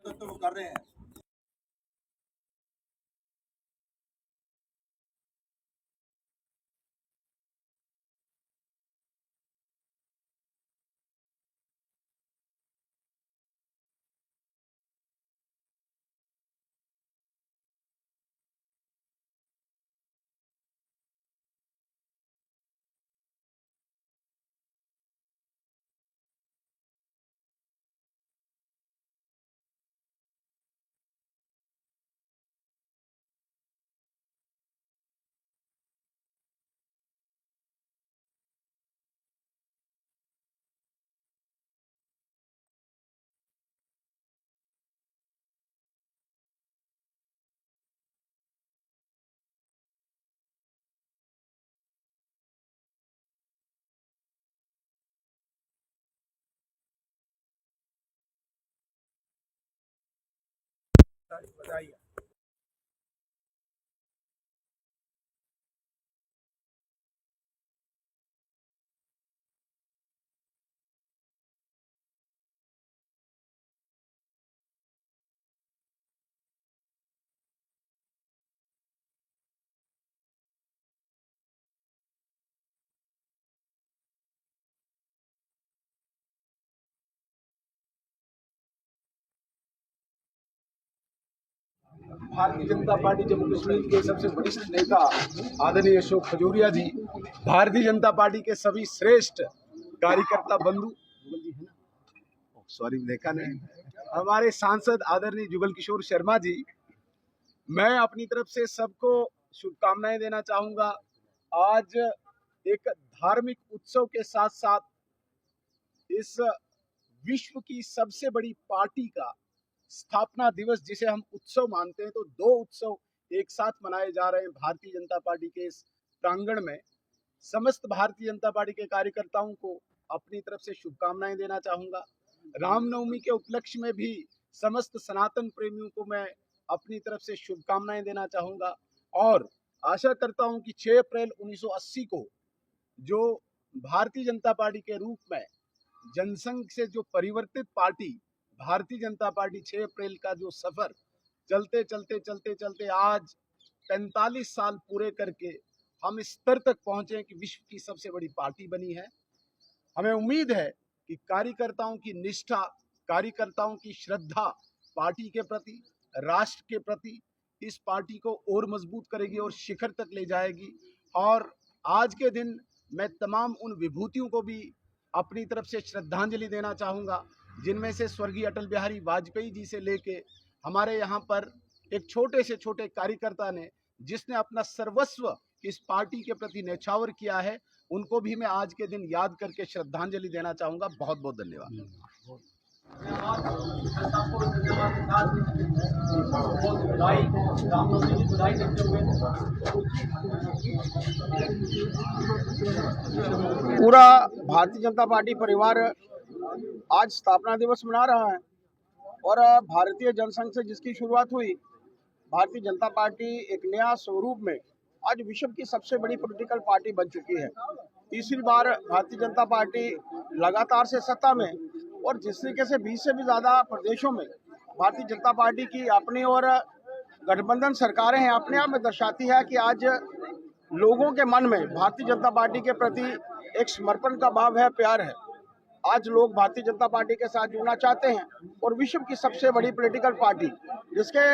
तो वो कर रहे हैं। बधाई। भारतीय जनता पार्टी जम्मू कश्मीर के सबसे वरिष्ठ नेता आदरणीय अशोक खजूरिया जी, भारतीय जनता पार्टी के सभी श्रेष्ठ कार्यकर्ता बंधु, सॉरी देखा नहीं, हमारे सांसद आदरणीय जुगल किशोर शर्मा जी, मैं अपनी तरफ से सबको शुभकामनाएं देना चाहूंगा। आज एक धार्मिक उत्सव के साथ साथ इस विश्व की सबसे बड़ी पार्टी का स्थापना दिवस, जिसे हम उत्सव मानते हैं, तो दो उत्सव एक साथ मनाए जा रहे हैं भारतीय जनता पार्टी के इस प्रांगण में। समस्त भारतीय जनता पार्टी के कार्यकर्ताओं को अपनी तरफ से शुभकामनाएं देना चाहूंगा। रामनवमी के उपलक्ष्य में भी समस्त सनातन प्रेमियों को मैं अपनी तरफ से शुभकामनाएं देना चाहूंगा और आशा करता हूं कि 6 अप्रैल 1980 को जो भारतीय जनता पार्टी के रूप में जनसंघ से जो परिवर्तित पार्टी भारतीय जनता पार्टी 6 अप्रैल का जो सफर चलते चलते चलते चलते आज 45 साल पूरे करके हम इस स्तर तक पहुंचे कि विश्व की सबसे बड़ी पार्टी बनी है। हमें उम्मीद है कि कार्यकर्ताओं की निष्ठा, कार्यकर्ताओं की श्रद्धा पार्टी के प्रति, राष्ट्र के प्रति इस पार्टी को और मजबूत करेगी और शिखर तक ले जाएगी। और आज के दिन मैं तमाम उन विभूतियों को भी अपनी तरफ से श्रद्धांजलि देना चाहूँगा, जिनमें से स्वर्गीय अटल बिहारी वाजपेयी जी से लेके हमारे यहाँ पर एक छोटे से छोटे कार्यकर्ता ने जिसने अपना सर्वस्व इस पार्टी के प्रति न्यौछावर किया है, उनको भी मैं आज के दिन याद करके श्रद्धांजलि देना चाहूँगा। बहुत बहुत धन्यवाद। पूरा भारतीय जनता पार्टी परिवार आज स्थापना दिवस मना रहा है और भारतीय जनसंघ से जिसकी शुरुआत हुई, भारतीय जनता पार्टी एक नया स्वरूप में आज विश्व की सबसे बड़ी पॉलिटिकल पार्टी बन चुकी है। तीसरी बार भारतीय जनता पार्टी लगातार से सत्ता में और जिस तरीके से 20 से भी ज़्यादा प्रदेशों में भारतीय जनता पार्टी की अपनी और गठबंधन सरकारें हैं, अपने आप में दर्शाती है कि आज लोगों के मन में भारतीय जनता पार्टी के प्रति एक समर्पण का भाव है, प्यार है। आज लोग भारतीय जनता पार्टी के साथ जुड़ना चाहते हैं और विश्व की सबसे बड़ी पॉलिटिकल पार्टी जिसके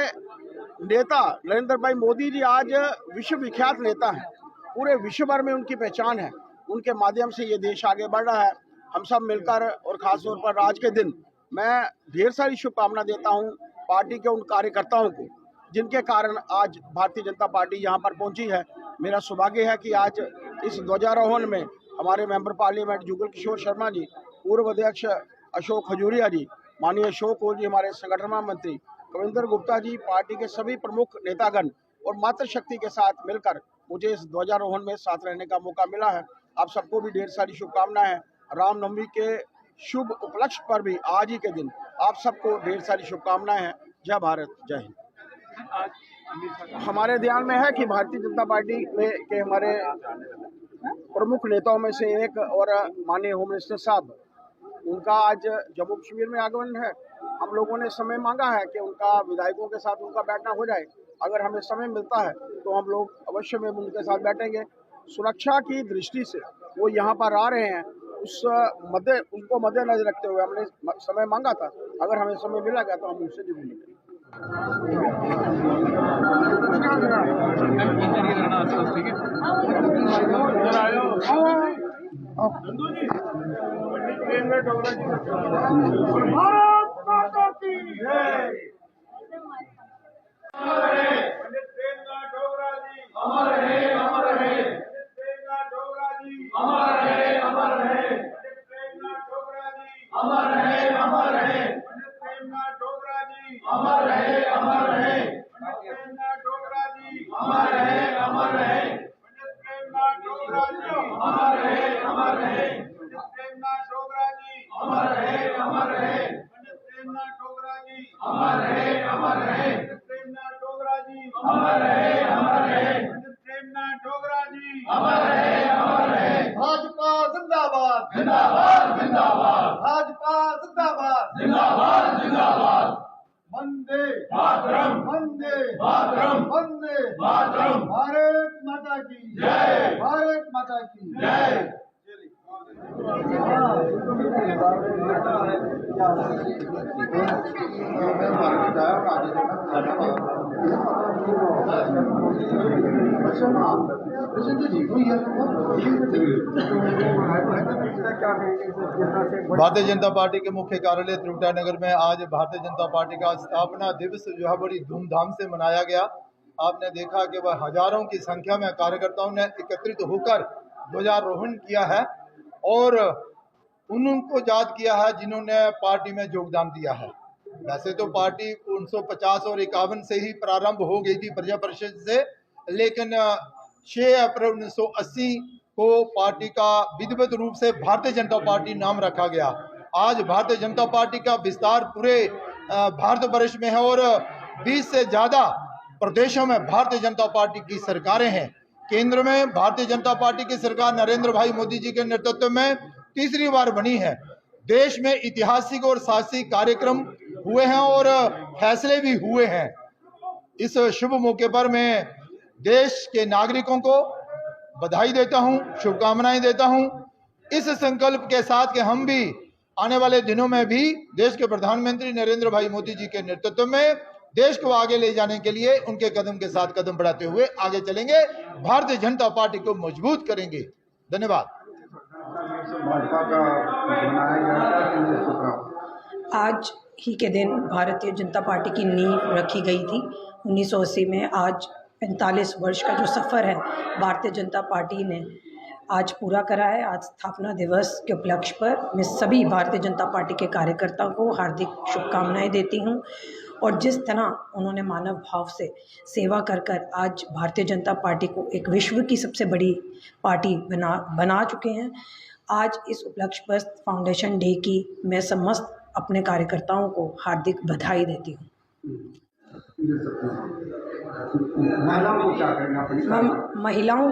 नेता नरेंद्र भाई मोदी जी आज विश्व विख्यात नेता हैं, पूरे विश्व भर में उनकी पहचान है। उनके माध्यम से ये देश आगे बढ़ रहा है। हम सब मिलकर और खासतौर पर आज के दिन मैं ढेर सारी शुभकामना देता हूँ पार्टी के उन कार्यकर्ताओं को जिनके कारण आज भारतीय जनता पार्टी यहाँ पर पहुँची है। मेरा सौभाग्य है कि आज इस ध्वजारोहण में हमारे मेंबर पार्लियामेंट जुगल किशोर शर्मा जी, पूर्व अध्यक्ष अशोक खजूरिया जी, माननीय अशोक ओझा जी, हमारे संगठन महामंत्री कविंदर गुप्ता जी, पार्टी के सभी प्रमुख नेतागण और मातृशक्ति के साथ मिलकर मुझे इस ध्वजारोहण में साथ रहने का मौका मिला है। आप सबको भी ढेर सारी शुभकामनाएं। रामनवमी के शुभ उपलक्ष्य पर भी आज ही के दिन आप सबको ढेर सारी शुभकामनाएं हैं। जय भारत, जय हिंद। हमारे ध्यान में है कि भारतीय जनता पार्टी में के हमारे प्रमुख नेताओं में से एक और माननीय होम मिनिस्टर साहब, उनका आज जम्मू कश्मीर में आगमन है हम लोगों ने समय मांगा है कि उनका विधायकों के साथ उनका बैठना हो जाए। अगर हमें समय मिलता है तो हम लोग अवश्य में उनके साथ बैठेंगे। सुरक्षा की दृष्टि से वो यहाँ पर आ रहे हैं, उनको मद्देनजर रखते हुए हमने समय मांगा था। अगर हमें समय मिला गया तो हम उनसे जरूर मिलेंगे। भारत माता की जय। अमर है, अमर है। अमर है, अमर है। अमर है, अमर है। अमर है, अमर है। अमर है, अमर है। अमर है, अमर है। अमर है, अमर है। अमर है, अमर है। अमर है, अमर है। अमर है, अमर है। भाजपा जिंदाबाद, जिंदाबाद, जिंदाबाद। भाजपा जिंदाबाद, जिंदाबाद, जिंदाबाद। वंदे मातरम, वंदे मातरम, वंदे मातरम। भारत माता की जय, भारत माता की जय। भारतीय जनता पार्टी के मुख्य कार्यालय त्रिकुटा नगर में आज भारतीय जनता पार्टी का स्थापना दिवस जो है बड़ी धूमधाम से मनाया गया। आपने देखा कि वह हजारों की संख्या में कार्यकर्ताओं ने एकत्रित होकर ध्वजारोहण किया है और उनको याद किया है जिन्होंने पार्टी में योगदान दिया है। वैसे तो पार्टी 1950 और 51 से ही प्रारंभ हो गई थी प्रजा परिषद से, लेकिन 6 अप्रैल 1980 को पार्टी का विधिवत रूप से भारतीय जनता पार्टी नाम रखा गया। आज भारतीय जनता पार्टी का विस्तार पूरे भारतवर्ष में है और 20 से ज़्यादा प्रदेशों में भारतीय जनता पार्टी की सरकारें हैं। केंद्र में भारतीय जनता पार्टी की सरकार नरेंद्र भाई मोदी जी के नेतृत्व में तीसरी बार बनी है। देश में ऐतिहासिक और साहसिक कार्यक्रम हुए हैं और फैसले भी हुए हैं। इस शुभ मौके पर मैं देश के नागरिकों को बधाई देता हूं, शुभकामनाएं देता हूं, इस संकल्प के साथ कि हम भी आने वाले दिनों में भी देश के प्रधानमंत्री नरेंद्र भाई मोदी जी के नेतृत्व में देश को आगे ले जाने के लिए उनके कदम के साथ कदम बढ़ाते हुए आगे चलेंगे, भारतीय जनता पार्टी को मजबूत करेंगे। धन्यवाद। आज ही के दिन भारतीय जनता पार्टी की नींव रखी गई थी 1980 में। आज 45 वर्ष का जो सफ़र है भारतीय जनता पार्टी ने आज पूरा करा है। आज स्थापना दिवस के उपलक्ष्य पर मैं सभी भारतीय जनता पार्टी के कार्यकर्ताओं को हार्दिक शुभकामनाएं देती हूं और जिस तरह उन्होंने मानव भाव से सेवा कर कर आज भारतीय जनता पार्टी को एक विश्व की सबसे बड़ी पार्टी बना चुके हैं। आज इस उपलक्ष्य पर फाउंडेशन डे की मैं समस्त अपने कार्यकर्ताओं को हार्दिक बधाई देती हूँ। महिलाओं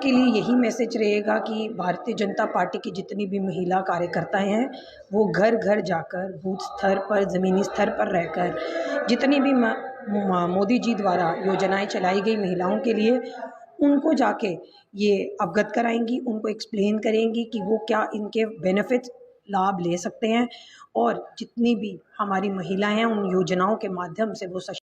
के लिए यही मैसेज रहेगा कि भारतीय जनता पार्टी की जितनी भी महिला कार्यकर्ताएं हैं वो घर घर जाकर बूथ स्तर पर, ज़मीनी स्तर पर रहकर जितनी भी मोदी जी द्वारा योजनाएं चलाई गई महिलाओं के लिए उनको जाके ये अवगत कराएंगी, उनको एक्सप्लेन करेंगी कि वो क्या इनके बेनिफिट्स लाभ ले सकते हैं और जितनी भी हमारी महिलाएं हैं उन योजनाओं के माध्यम से वो